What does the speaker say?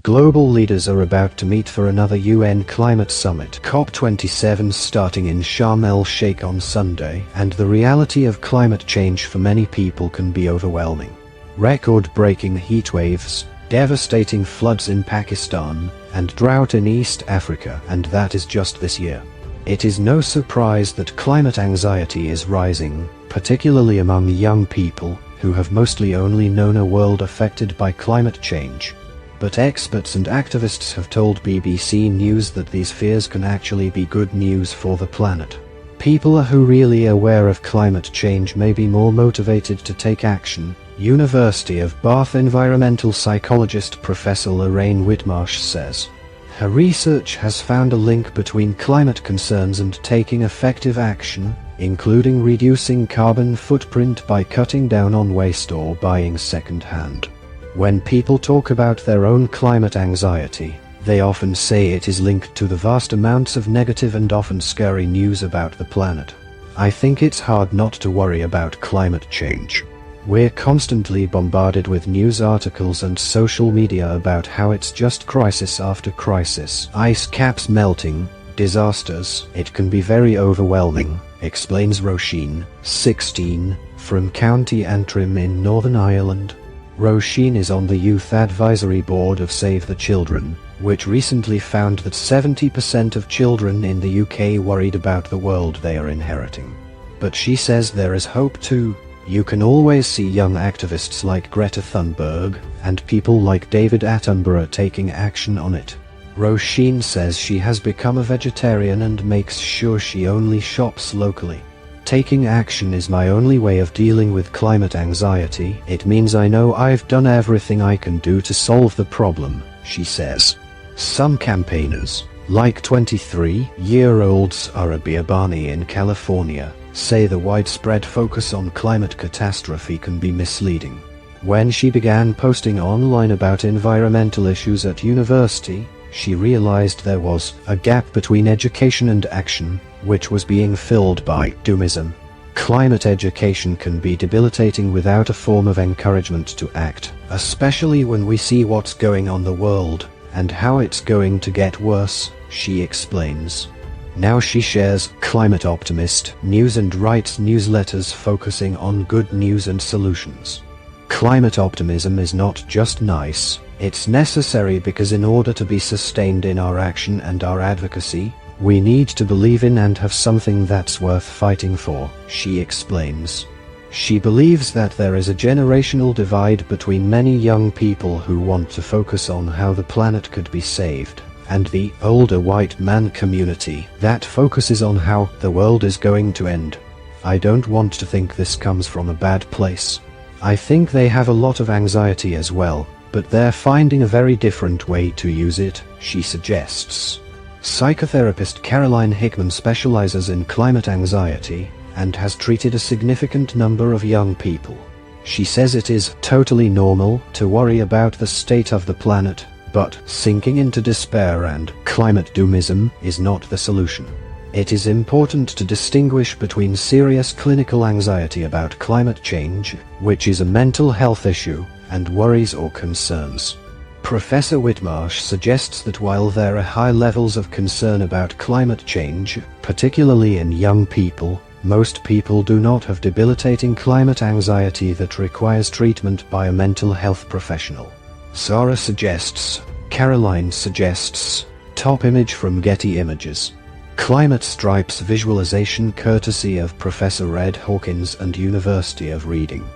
Global leaders are about to meet for another UN climate summit, COP27, starting in Sharm el-Sheikh on Sunday, and the reality of climate change for many people can be overwhelming. Record-breaking heat waves, devastating floods in Pakistan, and drought in East Africa, and that is just this year. It is no surprise that climate anxiety is rising, particularly among young people, who have mostly only known a world affected by climate change. But experts and activists have told BBC News that these fears can actually be good news for the planet. People who are really aware of climate change may be more motivated to take action, University of Bath environmental psychologist Professor Lorraine Whitmarsh says. Her research has found a link between climate concerns and taking effective action, including reducing carbon footprint by cutting down on waste or buying second-hand. When people talk about their own climate anxiety, they often say it is linked to the vast amounts of negative and often scary news about the planet. I think it's hard not to worry about climate change. We're constantly bombarded with news articles and social media about how it's just crisis after crisis. Ice caps melting, disasters. It can be very overwhelming, explains Roisin, 16, from County Antrim in Northern Ireland. Roisin is on the Youth Advisory Board of Save the Children, which recently found that 70% of children in the UK worried about the world they are inheriting. But she says there is hope too. You can always see young activists like Greta Thunberg, and people like David Attenborough taking action on it. Roisin says she has become a vegetarian and makes sure she only shops locally. Taking action is my only way of dealing with climate anxiety. It means I know I've done everything I can do to solve the problem, she says. Some campaigners, like 23-year-old Sara Biabani in California, say the widespread focus on climate catastrophe can be misleading. When she began posting online about environmental issues at university, she realized there was a gap between education and action, which was being filled by doomism. Climate education can be debilitating without a form of encouragement to act, especially when we see what's going on in the world, and how it's going to get worse, she explains. Now she shares Climate Optimist news and writes newsletters focusing on good news and solutions. Climate optimism is not just nice, it's necessary because in order to be sustained in our action and our advocacy, we need to believe in and have something that's worth fighting for, she explains. She believes that there is a generational divide between many young people who want to focus on how the planet could be saved, and the older white man community that focuses on how the world is going to end. I don't want to think this comes from a bad place. I think they have a lot of anxiety as well, but they're finding a very different way to use it, she suggests. Psychotherapist Caroline Hickman specializes in climate anxiety and has treated a significant number of young people. She says it is totally normal to worry about the state of the planet, but sinking into despair and climate doomism is not the solution. It is important to distinguish between serious clinical anxiety about climate change, which is a mental health issue, and worries or concerns. Professor Whitmarsh suggests that while there are high levels of concern about climate change, particularly in young people, most people do not have debilitating climate anxiety that requires treatment by a mental health professional. Caroline suggests, top image from Getty Images. Climate Stripes visualization courtesy of Professor Red Hawkins and University of Reading.